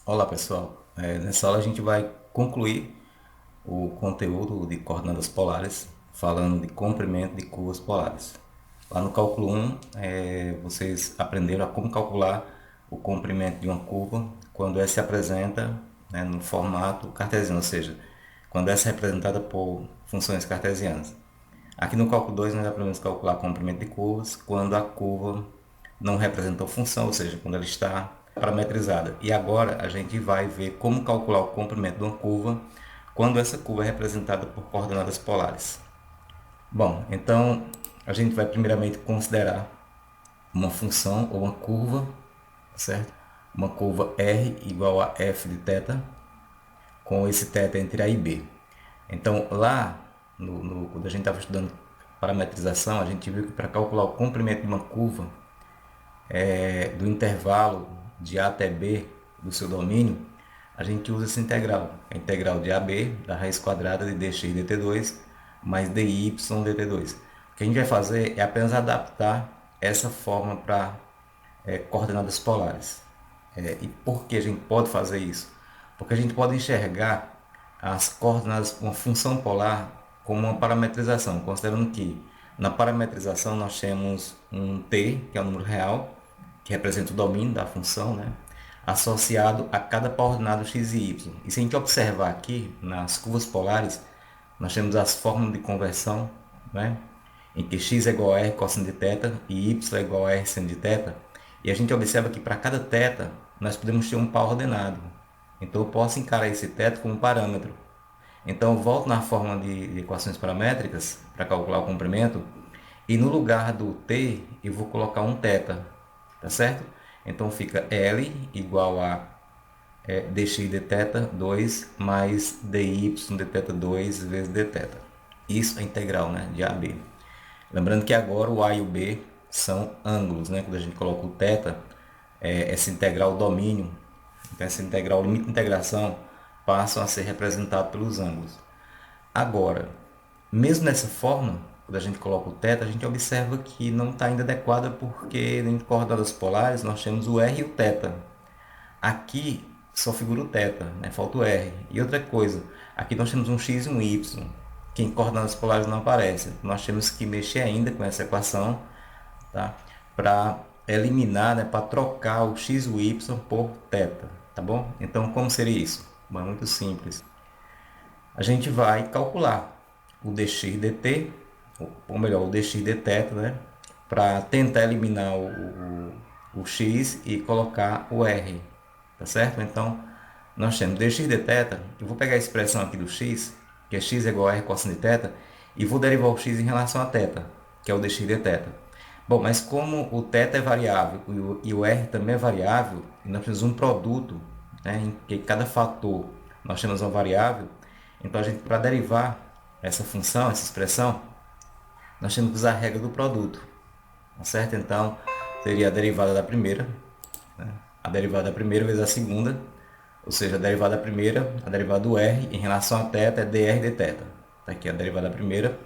Olá pessoal, nessa aula a gente vai concluir o conteúdo de coordenadas polares, falando de comprimento de curvas polares. Lá no cálculo 1, vocês aprenderam a como calcular o comprimento de uma curva quando essa se apresenta, né, no formato cartesiano, ou seja, quando essa é representada por funções cartesianas. Aqui no cálculo 2 nós aprendemos a calcular comprimento de curvas quando a curva não representou função, ou seja, quando ela está parametrizada. E agora a gente vai ver como calcular o comprimento de uma curva quando essa curva é representada por coordenadas polares. Bom, então a gente vai primeiramente considerar uma função ou uma curva, certo? Uma curva R igual a f de θ, com esse θ entre A e B. Então lá, quando a gente estava estudando parametrização, a gente viu que para calcular o comprimento de uma curva, do intervalo de A até B do seu domínio, a gente usa essa integral, a integral de AB, da raiz quadrada de dx dt2, mais dy dt2. O que a gente vai fazer é apenas adaptar essa forma para coordenadas polares. E por que a gente pode fazer isso? Porque a gente pode enxergar as coordenadas, uma função polar, como uma parametrização, considerando que na parametrização nós temos um t, que é o número real, que representa o domínio da função, né, associado a cada coordenada x e y. E se a gente observar aqui nas curvas polares, nós temos as fórmulas de conversão, né, em que x é igual a r cosseno de θ e y é igual a r seno de θ. E a gente observa que para cada θ nós podemos ter um par ordenado. Então eu posso encarar esse θ como um parâmetro. Então eu volto na fórmula de equações paramétricas para calcular o comprimento e no lugar do t eu vou colocar um θ, tá certo? Então fica L igual a dx dθ 2 mais dy dθ 2 vezes dθ. Isso é integral, né, de AB. Lembrando que agora o A e o B são ângulos, né? Quando a gente coloca o θ, essa integral domínio, então essa integral limite de integração passam a ser representados pelos ângulos. Agora, mesmo nessa forma, quando a gente coloca o θ, a gente observa que não está ainda adequada porque em coordenadas polares nós temos o R e o θ. Aqui só figura o θ, né? Falta o R. E outra coisa, aqui nós temos um x e um y, que em coordenadas polares não aparece. Nós temos que mexer ainda com essa equação, tá? Para eliminar, né? Para trocar o x e o y por θ, tá bom? Então, como seria isso? Bom, é muito simples. A gente vai calcular o dx dt, ou melhor, o dx dθ, né? Para tentar eliminar o x e colocar o r, tá certo? Então, nós temos dx dθ, eu vou pegar a expressão aqui do x, que é x igual a r cosseno de θ, e vou derivar o x em relação a θ, que é o dx dθ. Bom, mas como o θ é variável e o r também é variável, e nós temos um produto, né, em que cada fator nós temos uma variável, então a gente, para derivar essa função, essa expressão, nós temos que usar a regra do produto, tá certo? Então, seria a derivada da primeira, né? A derivada da primeira vezes a segunda, ou seja, a derivada da primeira, a derivada do r em relação a θ é dr dθ. Tá aqui a derivada da primeira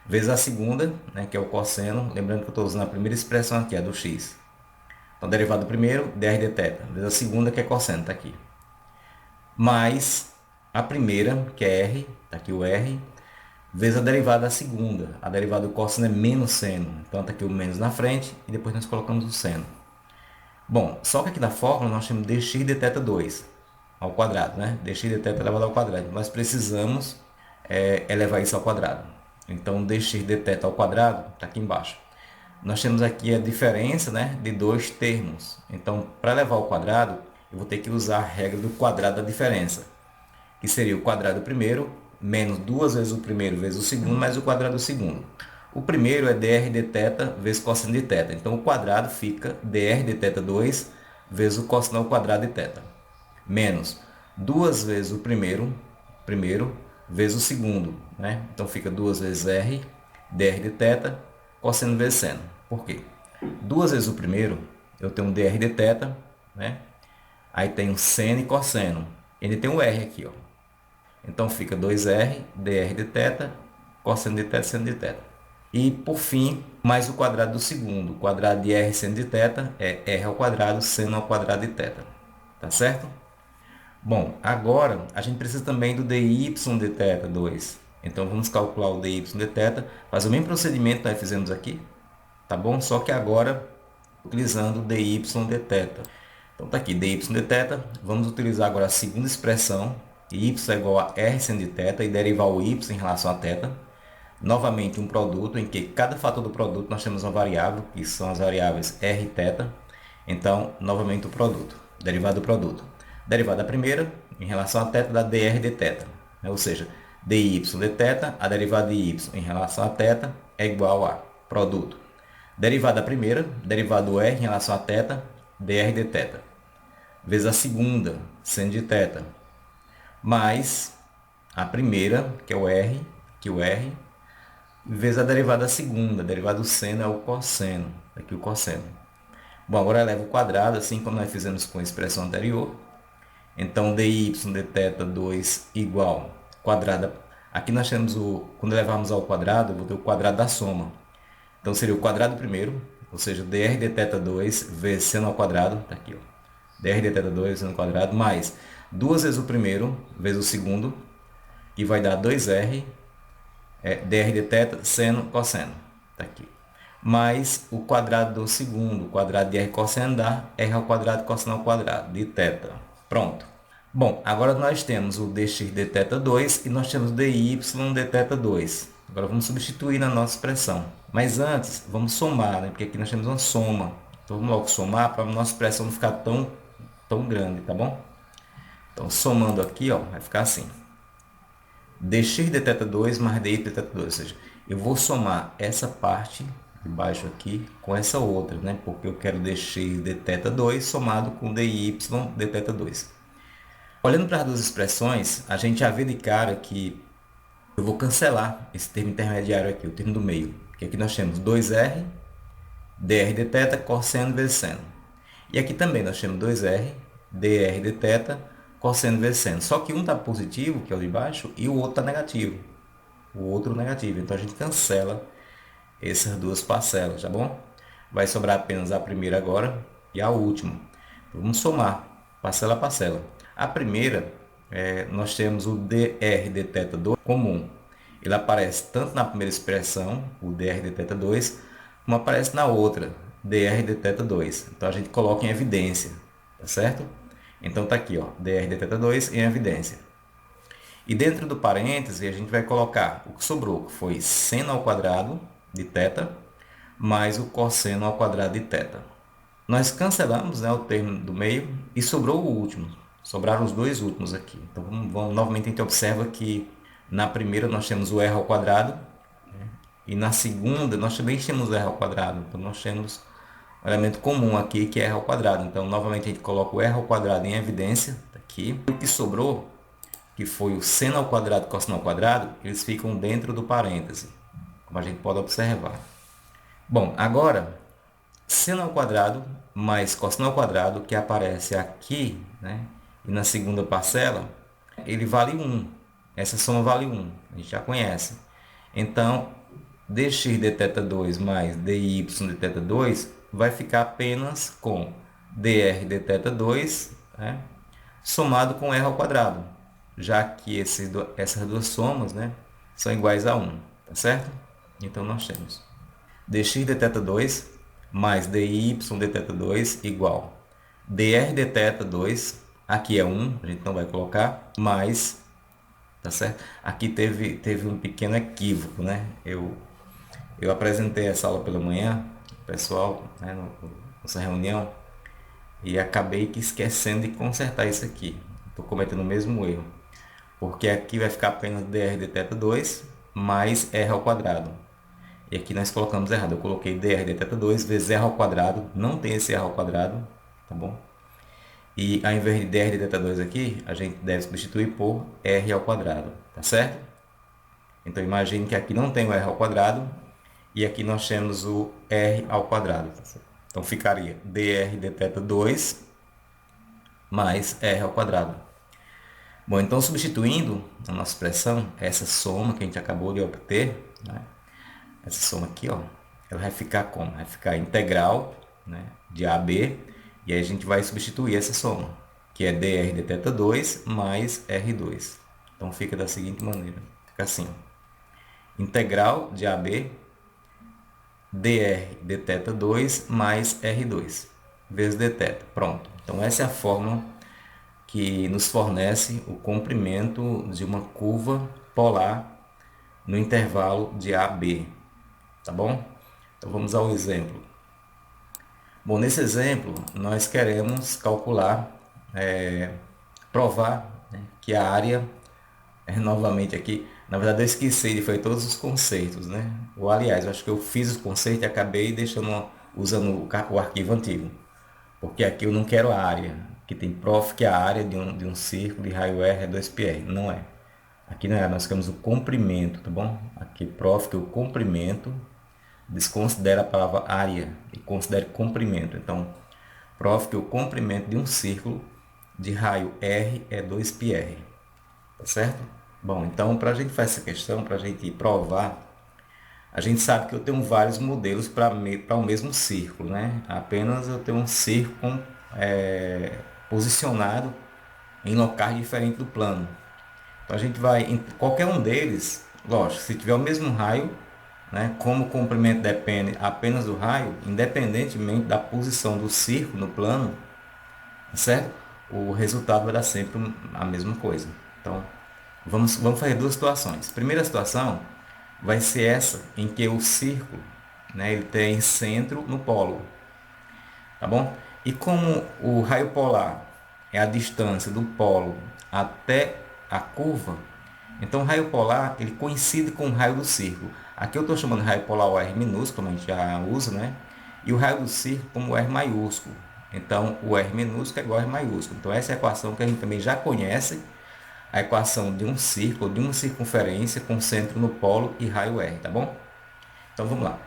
vezes a segunda, né, que é o cosseno, lembrando que eu estou usando a primeira expressão aqui, a do x. Então, a derivada do primeiro, dr dθ, vezes a segunda, que é cosseno, está aqui. Mais a primeira, que é r, está aqui o r, vezes a derivada da segunda. A derivada do cosseno é menos seno. Então está aqui o menos na frente e depois nós colocamos o seno. Bom, só que aqui na fórmula nós temos dx dθ 2 ao quadrado, né? Dx dθ elevado ao quadrado. Nós precisamos elevar isso ao quadrado. Então dx dθ ao quadrado está aqui embaixo. Nós temos aqui a diferença, né, de dois termos. Então, para elevar ao quadrado, eu vou ter que usar a regra do quadrado da diferença, que seria o quadrado do primeiro menos duas vezes o primeiro vezes o segundo mais o quadrado do segundo. O primeiro é dr dθ vezes cosseno de θ. Então, o quadrado fica dr dθ 2 vezes o cosseno ao quadrado de θ. Menos duas vezes o primeiro vezes o segundo, né? Então, fica duas vezes r, dr de θ, cosseno vezes seno. Por quê? Duas vezes o primeiro, eu tenho um dr de θ, né? Aí tem um seno e cosseno. Ele tem um r aqui, ó. Então fica 2r, dr de θ, cosseno de θ, seno de θ. E por fim, mais o quadrado do segundo. O quadrado de r seno de θ é r ao quadrado, seno ao quadrado de θ. Tá certo? Bom, agora a gente precisa também do dy de θ 2. Então vamos calcular o dy de θ, fazer o mesmo procedimento que nós fizemos aqui, tá bom? Só que agora utilizando o dy de θ. Então tá aqui, dy de θ, vamos utilizar agora a segunda expressão, y é igual a r seno de θ, e derivar o y em relação a θ. Novamente um produto em que cada fator do produto nós temos uma variável, que são as variáveis r e θ. Então, novamente o produto, derivada do produto. Derivada da primeira, em relação a θ, dá dr de θ. Ou seja, dy de θ, a derivada de y em relação a θ é igual a produto. Derivada da primeira, derivada do r em relação a θ, dr de θ. Vezes a segunda, seno de θ, mais a primeira, que é o r, vezes a derivada da segunda. A derivada do seno é o cosseno. Aqui o cosseno. Bom, agora eleva o quadrado, assim como nós fizemos com a expressão anterior. Então, dy de θ 2 igual quadrado. Aqui nós temos quando levarmos ao quadrado, eu vou ter o quadrado da soma. Então, seria o quadrado primeiro, ou seja, dr de θ 2 vezes seno ao quadrado. Está aqui, ó. Dr de θ 2 seno ao quadrado, mais duas vezes o primeiro, vezes o segundo, que vai dar 2r, dr de θ, seno, cosseno. Está aqui. Mais o quadrado do segundo, o quadrado de r cosseno dá r ao quadrado cosseno ao quadrado de θ. Pronto. Bom, agora nós temos o dx de θ 2 e nós temos o dy de θ 2. Agora vamos substituir na nossa expressão. Mas antes, vamos somar, né? Porque aqui nós temos uma soma. Então vamos logo somar para a nossa expressão não ficar tão grande, tá bom? Então somando aqui, ó, vai ficar assim. Dx de θ 2 mais dy de θ 2. Ou seja, eu vou somar essa parte de baixo aqui com essa outra, né? Porque eu quero dx de θ 2 somado com dy de θ 2. Olhando para as duas expressões, a gente já vê de cara que eu vou cancelar esse termo intermediário aqui, o termo do meio. Porque aqui nós temos 2r, dr de θ, cosseno vezes seno. E aqui também nós temos 2r, dr de θ, cosseno vezes seno. Só que um está positivo, que é o de baixo, e o outro está negativo. O outro negativo. Então a gente cancela essas duas parcelas, tá bom? Vai sobrar apenas a primeira agora e a última. Então, vamos somar, parcela a parcela. A primeira, nós temos o dr de θ 2 comum. Ele aparece tanto na primeira expressão, o dr de θ 2, como aparece na outra, dr de θ 2. Então a gente coloca em evidência, tá certo? Então tá aqui, ó, dr de θ 2 em evidência. E dentro do parêntese a gente vai colocar o que sobrou, que foi seno ao quadrado de θ mais o cosseno ao quadrado de θ. Nós cancelamos, né, o termo do meio e sobrou o último. Sobraram os dois últimos aqui. Então novamente a gente observa que na primeira nós temos o r ao quadrado, né, e na segunda nós também temos o r ao quadrado. Então nós temos um elemento comum aqui que é r ao quadrado. Então novamente a gente coloca o r ao quadrado em evidência, tá aqui. O que sobrou, que foi o seno ao quadrado e cosseno ao quadrado, eles ficam dentro do parêntese, como a gente pode observar. Bom, agora, seno ao quadrado mais cosseno ao quadrado, que aparece aqui, né, e na segunda parcela, ele vale 1. Essa soma vale 1, a gente já conhece. Então, dx de θ 2 mais dy de θ 2 vai ficar apenas com dr de θ 2, né, somado com r ao quadrado, já que essas duas somas, né, são iguais a 1, tá certo? Então nós temos dx de θ 2 mais dy de θ 2 igual dr de θ 2, aqui é 1, a gente não vai colocar, mais, tá certo? Aqui teve um pequeno equívoco, né? Eu apresentei essa aula pela manhã, pessoal, né, nessa reunião, e acabei que esquecendo de consertar isso aqui. Estou cometendo o mesmo erro, porque aqui vai ficar apenas dr de θ 2 mais r ao quadrado. E aqui nós colocamos errado. Eu coloquei dr de θ 2 vezes r ao quadrado. Não tem esse r ao quadrado, tá bom? E ao invés de dr de θ 2 aqui, a gente deve substituir por r ao quadrado, tá certo? Então imagine que aqui não tem o r ao quadrado e aqui nós temos o r ao quadrado. Então ficaria dr de θ 2 mais r ao quadrado. Bom, então substituindo a nossa expressão, essa soma que a gente acabou de obter, né? Essa soma aqui, ó, ela vai ficar como? Vai ficar integral, né, de a a b, e aí a gente vai substituir essa soma. que é dr de θ2 mais R2. Então fica da seguinte maneira, fica assim, integral de AB dr de θ2 mais R2 vezes dθ. Pronto. Então essa é a fórmula que nos fornece o comprimento de uma curva polar no intervalo de AB, tá bom? Então vamos ao exemplo. Bom, nesse exemplo nós queremos calcular, provar, né, que a área, novamente aqui, na verdade eu esqueci de fazer todos os conceitos, né? Ou aliás, eu acho que eu fiz os conceitos e acabei deixando, usando o arquivo antigo. Porque aqui eu não quero a área, que tem prof que a área de um círculo de raio R é 2πr. Não é. Aqui não é, nós queremos o comprimento, tá bom? Aqui prof que o comprimento desconsidera a palavra área e considere comprimento. Então, prof que o comprimento de um círculo de raio R é 2πr. Tá certo? Bom, então para a gente fazer essa questão, para a gente provar, a gente sabe que eu tenho vários modelos para o mesmo círculo, né? Apenas eu tenho um círculo posicionado em locais diferentes do plano. Então a gente vai, em qualquer um deles, lógico, se tiver o mesmo raio, né? Como o comprimento depende apenas do raio, independentemente da posição do círculo no plano, certo? O resultado vai dar sempre a mesma coisa. Então, vamos fazer duas situações. Primeira situação vai ser essa em que o círculo, né, ele tem centro no polo, tá bom? E como o raio polar é a distância do polo até a curva, então o raio polar ele coincide com o raio do círculo. Aqui eu estou chamando de raio polar o R minúsculo, como a gente já usa, né? E o raio do círculo como o R maiúsculo. Então o R minúsculo é igual a R maiúsculo. Então essa é a equação que a gente também já conhece, a equação de um círculo, de uma circunferência com centro no polo e raio R, tá bom? Então vamos lá.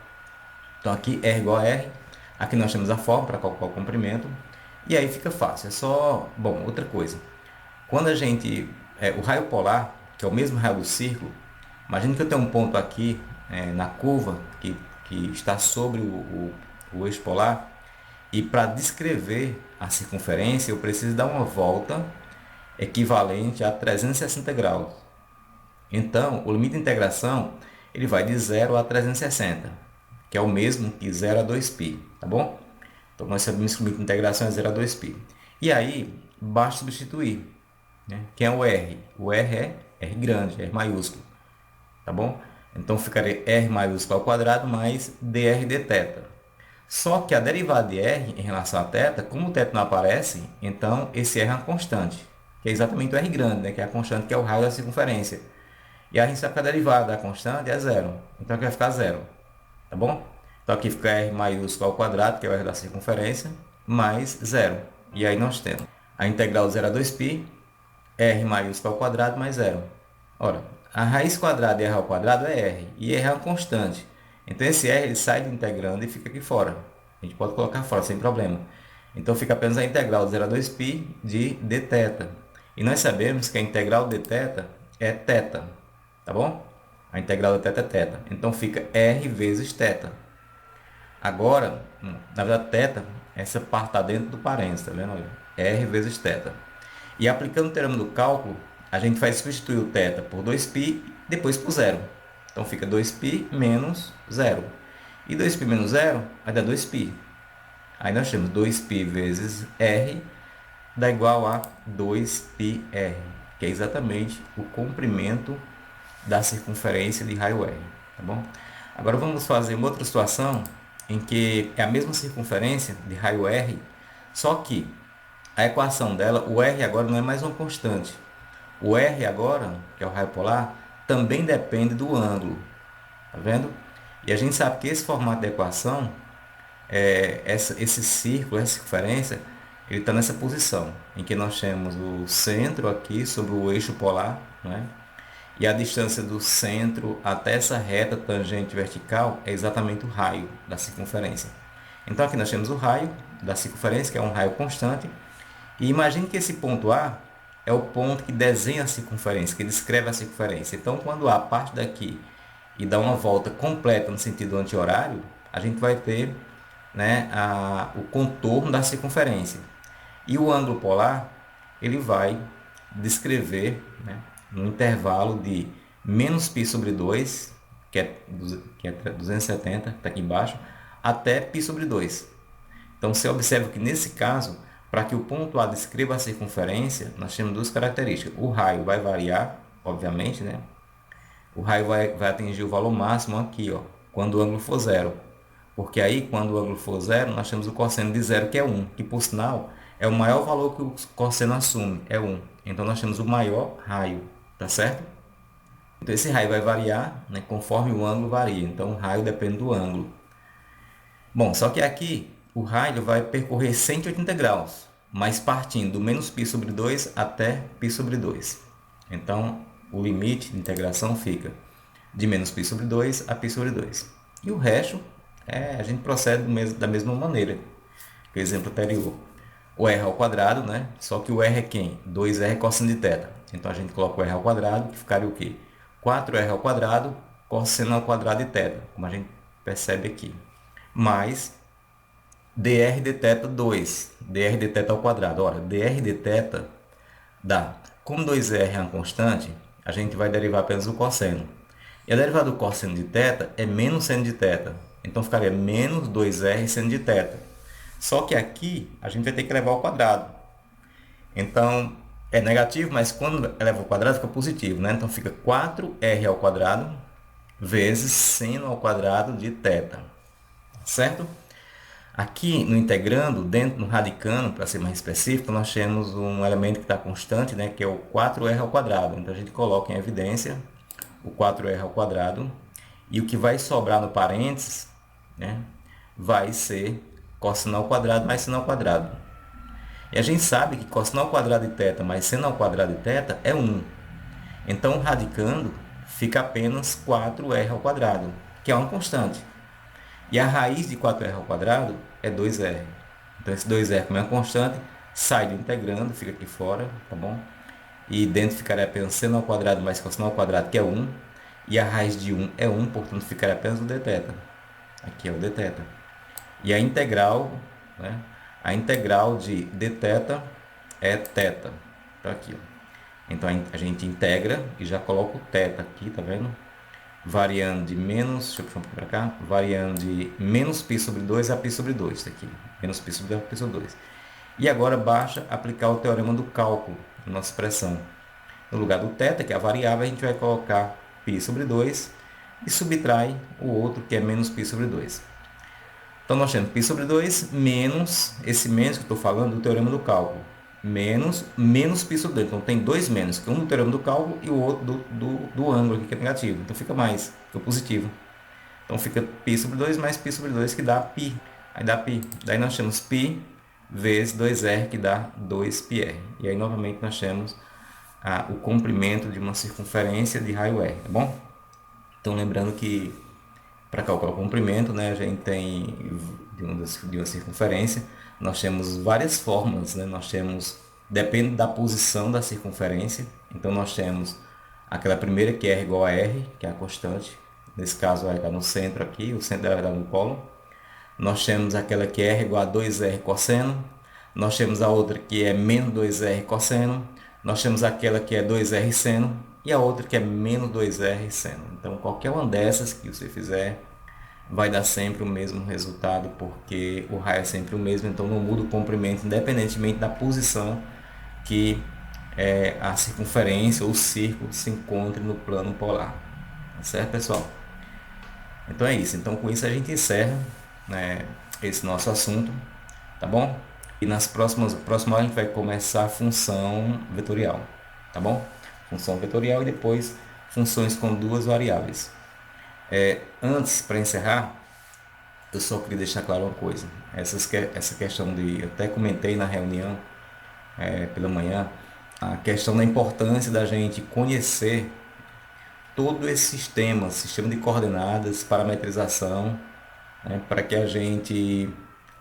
Então aqui R igual a R, aqui nós temos a fórmula para calcular o comprimento, e aí fica fácil, é só, bom, outra coisa. Quando a gente, o raio polar, que é o mesmo raio do círculo, imagine que eu tenho um ponto aqui na curva, que está sobre o eixo polar, e para descrever a circunferência eu preciso dar uma volta equivalente a 360 graus. Então, o limite de integração ele vai de 0 a 360, que é o mesmo que 0 a 2π, tá bom? Então, nós sabemos que o limite de integração é 0 a 2π. E aí, basta substituir, né? Quem é o R? O R é R grande, R maiúsculo, tá bom? Então, ficaria R maiúsculo ao quadrado mais dr dθ. Só que a derivada de R em relação a θ, como o θ não aparece, então esse R é uma constante, que é exatamente o R grande, né? Que é a constante que é o raio da circunferência. E a gente sabe que a derivada da constante é zero. Então aqui vai ficar zero. Tá bom? Então aqui fica R maiúsculo ao quadrado, que é o R da circunferência, mais zero. E aí nós temos a integral de 0 a 2π, R maiúsculo ao quadrado mais zero. Ora, a raiz quadrada de R ao quadrado é R. E R é uma constante. Então esse R ele sai do integrando e fica aqui fora. A gente pode colocar fora sem problema. Então fica apenas a integral de 0 a 2π de dθ. E nós sabemos que a integral de dθ é θ. Tá bom? A integral da θ é θ. Então fica R vezes θ. Agora, na verdade, θ, essa parte está dentro do parênteses, tá vendo? R vezes θ. E aplicando o teorema do cálculo, a gente vai substituir o θ por 2π, depois por zero. Então fica 2π menos zero. E 2π menos zero vai dar 2π. Aí nós temos 2π vezes R dá igual a 2πr, que é exatamente o comprimento da circunferência de raio R, tá bom? Agora vamos fazer uma outra situação em que é a mesma circunferência de raio R, só que a equação dela, o R agora não é mais uma constante. O R agora, que é o raio polar, também depende do ângulo, tá vendo? E a gente sabe que esse formato de equação, esse círculo, essa circunferência, ele está nessa posição, em que nós temos o centro aqui sobre o eixo polar, né? E a distância do centro até essa reta tangente vertical é exatamente o raio da circunferência. Então aqui nós temos o raio da circunferência, que é um raio constante. E imagine que esse ponto A é o ponto que desenha a circunferência, que descreve a circunferência. Então quando A parte daqui e dá uma volta completa no sentido anti-horário, a gente vai ter, né, o contorno da circunferência. E o ângulo polar ele vai descrever, né, no intervalo de menos π sobre 2, que é 270, que está aqui embaixo, até π sobre 2. Então, você observa que nesse caso, para que o ponto A descreva a circunferência, nós temos duas características. O raio vai variar, obviamente, né? O raio vai atingir o valor máximo aqui, ó, quando o ângulo for zero. Porque aí, quando o ângulo for zero, nós temos o cosseno de zero, que é 1, que por sinal é o maior valor que o cosseno assume, é 1. Então, nós temos o maior raio, tá certo? Então, esse raio vai variar, né, conforme o ângulo varia. Então, o raio depende do ângulo. Bom, só que aqui o raio vai percorrer 180 graus, mas partindo do menos π sobre 2 até π sobre 2. Então, o limite de integração fica de menos π sobre 2 a π sobre 2. E o resto, a gente procede da mesma maneira que o exemplo anterior. O r ao quadrado, né? Só que o r é quem? 2r cosseno de θ. Então, a gente coloca o r ao quadrado, que ficaria o quê? 4r ao quadrado cosseno ao quadrado de θ, como a gente percebe aqui. Mais dr de θ 2, dr de θ ao quadrado. Ora, dr de θ dá, como 2r é uma constante, a gente vai derivar apenas o cosseno. E a derivada do cosseno de θ é menos seno de θ. Então, ficaria menos 2r seno de θ. Só que aqui, a gente vai ter que levar ao quadrado. Então, é negativo, mas quando eleva ao quadrado, fica positivo, né? Então, fica 4r ao quadrado vezes seno ao quadrado de θ. Certo? Aqui no integrando, dentro no radicando, para ser mais específico, nós temos um elemento que está constante, né, que é o 4r ao quadrado. Então, a gente coloca em evidência o 4r ao quadrado. E o que vai sobrar no parênteses, né, vai ser cosseno ao quadrado mais seno ao quadrado. E a gente sabe que cosseno ao quadrado de θ mais seno ao quadrado de θ é 1. Então, radicando, fica apenas 4r ao quadrado, que é uma constante. E a raiz de 4r ao quadrado é 2r. Então, esse 2r, como é uma constante, sai do integrando, fica aqui fora, tá bom? E dentro ficaria apenas seno ao quadrado mais cosseno ao quadrado, que é 1. E a raiz de 1 é 1, portanto, ficaria apenas o dθ. Aqui é o dθ. E a integral, né? A integral de dθ é θ. Tá aqui, ó. Então, a gente integra e já coloca o θ aqui, tá vendo? Variando de menos, deixa eu puxar um pouco para cá, variando de menos π sobre 2 a π sobre 2, tá aqui, menos π sobre 2 a π sobre 2. E agora basta aplicar o teorema do cálculo na nossa expressão. No lugar do θ, que é a variável, a gente vai colocar π sobre 2 e subtrai o outro, que é menos π sobre 2. Então, nós temos π sobre 2 menos, esse menos que eu estou falando do teorema do cálculo, menos π sobre 2. Então, tem dois menos, que um do teorema do cálculo e o outro do ângulo, aqui, que é negativo. Então, fica mais, fica positivo. Então, fica π sobre 2 mais π sobre 2, que dá π. Aí dá π. Daí nós temos π vezes 2r, que dá 2πr. E aí, novamente, nós temos o comprimento de uma circunferência de raio r, tá bom? Então, lembrando que para calcular o comprimento, né, a gente tem de uma circunferência, nós temos várias formas, né? Nós temos, depende da posição da circunferência, então nós temos aquela primeira que é r igual a r, que é a constante, nesse caso vai estar no centro aqui, o centro dela vai estar no polo. Nós temos aquela que é r igual a 2r cosseno, nós temos a outra que é menos 2r cosseno, nós temos aquela que é 2r seno, e a outra que é menos 2r seno. Então, qualquer uma dessas que você fizer, vai dar sempre o mesmo resultado, porque o raio é sempre o mesmo, então não muda o comprimento, independentemente da posição que a circunferência ou o círculo se encontre no plano polar. Tá certo, pessoal? Então é isso. Então, com isso a gente encerra, né, esse nosso assunto, tá bom? E nas próximas a gente vai começar a função vetorial, tá bom? Função vetorial e depois funções com duas variáveis. Antes, para encerrar, eu só queria deixar claro uma coisa. Essa questão de, eu até comentei na reunião pela manhã, a questão da importância da gente conhecer todo esse sistema de coordenadas, parametrização, né, para que a gente,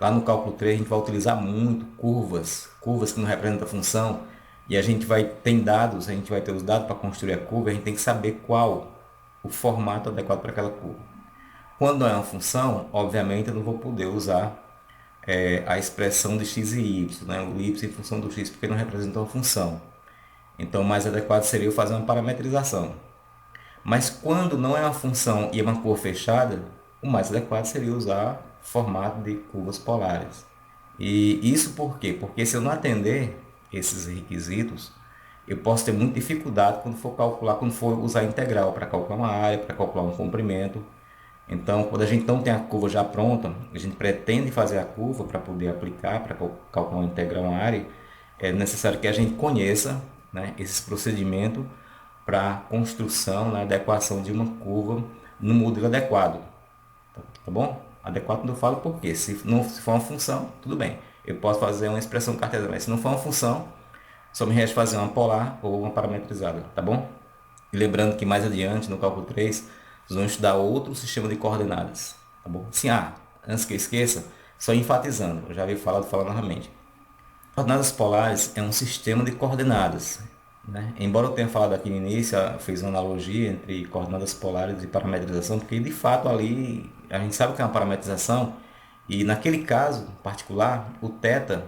lá no cálculo 3, a gente vai utilizar muito curvas que não representam a função, e a gente vai ter dados, a gente vai ter os dados para construir a curva, a gente tem que saber qual o formato adequado para aquela curva. Quando não é uma função, obviamente eu não vou poder usar a expressão de x e y, né? O y em função do x, porque não representa uma função. Então, o mais adequado seria eu fazer uma parametrização. Mas quando não é uma função e é uma curva fechada, o mais adequado seria usar formato de curvas polares. E isso por quê? Porque se eu não atender esses requisitos, eu posso ter muita dificuldade quando for calcular, quando for usar integral para calcular uma área, para calcular um comprimento. Então, quando a gente não tem a curva já pronta, a gente pretende fazer a curva para poder aplicar, para calcular uma integral, uma área, é necessário que a gente conheça, né, esses procedimentos para a construção, né, adequação de uma curva no modelo adequado. Tá bom? Adequado quando eu falo porque se for uma função, tudo bem. Eu posso fazer uma expressão cartesiana, mas se não for uma função, só me resta fazer uma polar ou uma parametrizada, tá bom? E lembrando que mais adiante, no cálculo 3, nós vamos estudar outro sistema de coordenadas, tá bom? Sim, antes que eu esqueça, só enfatizando, eu já havia falar novamente. Coordenadas polares é um sistema de coordenadas, né? Embora eu tenha falado aqui no início, fiz uma analogia entre coordenadas polares e parametrização, porque de fato ali a gente sabe que é uma parametrização e naquele caso particular, o θ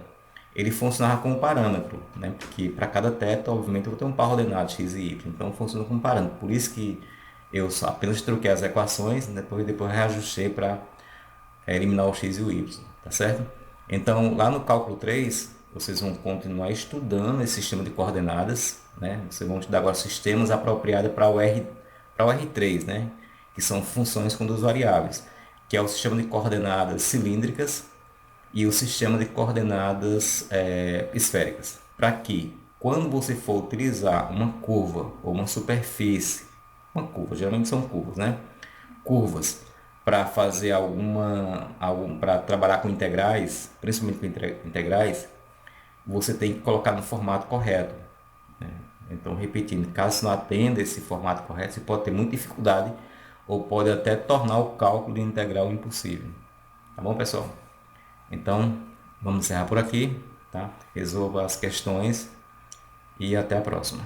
ele funcionava como parâmetro, né? Porque para cada θ, obviamente, eu vou ter um par ordenado x e y, então funciona como parâmetro. Por isso que eu só apenas troquei as equações, depois reajustei para eliminar o x e o y, tá certo? Então, lá no cálculo 3, vocês vão continuar estudando esse sistema de coordenadas, né? Vocês vão estudar agora sistemas apropriados para o R3, né? Que são funções com duas variáveis, que é o sistema de coordenadas cilíndricas e o sistema de coordenadas esféricas. Para que, quando você for utilizar uma curva ou uma superfície, uma curva, geralmente são curvas, né? Curvas para fazer para trabalhar com integrais, principalmente com integrais, você tem que colocar no formato correto, né? Então, repetindo, caso não atenda esse formato correto, você pode ter muita dificuldade ou pode até tornar o cálculo de integral impossível. Tá bom, pessoal? Então, vamos encerrar por aqui, tá? Resolva as questões e até a próxima.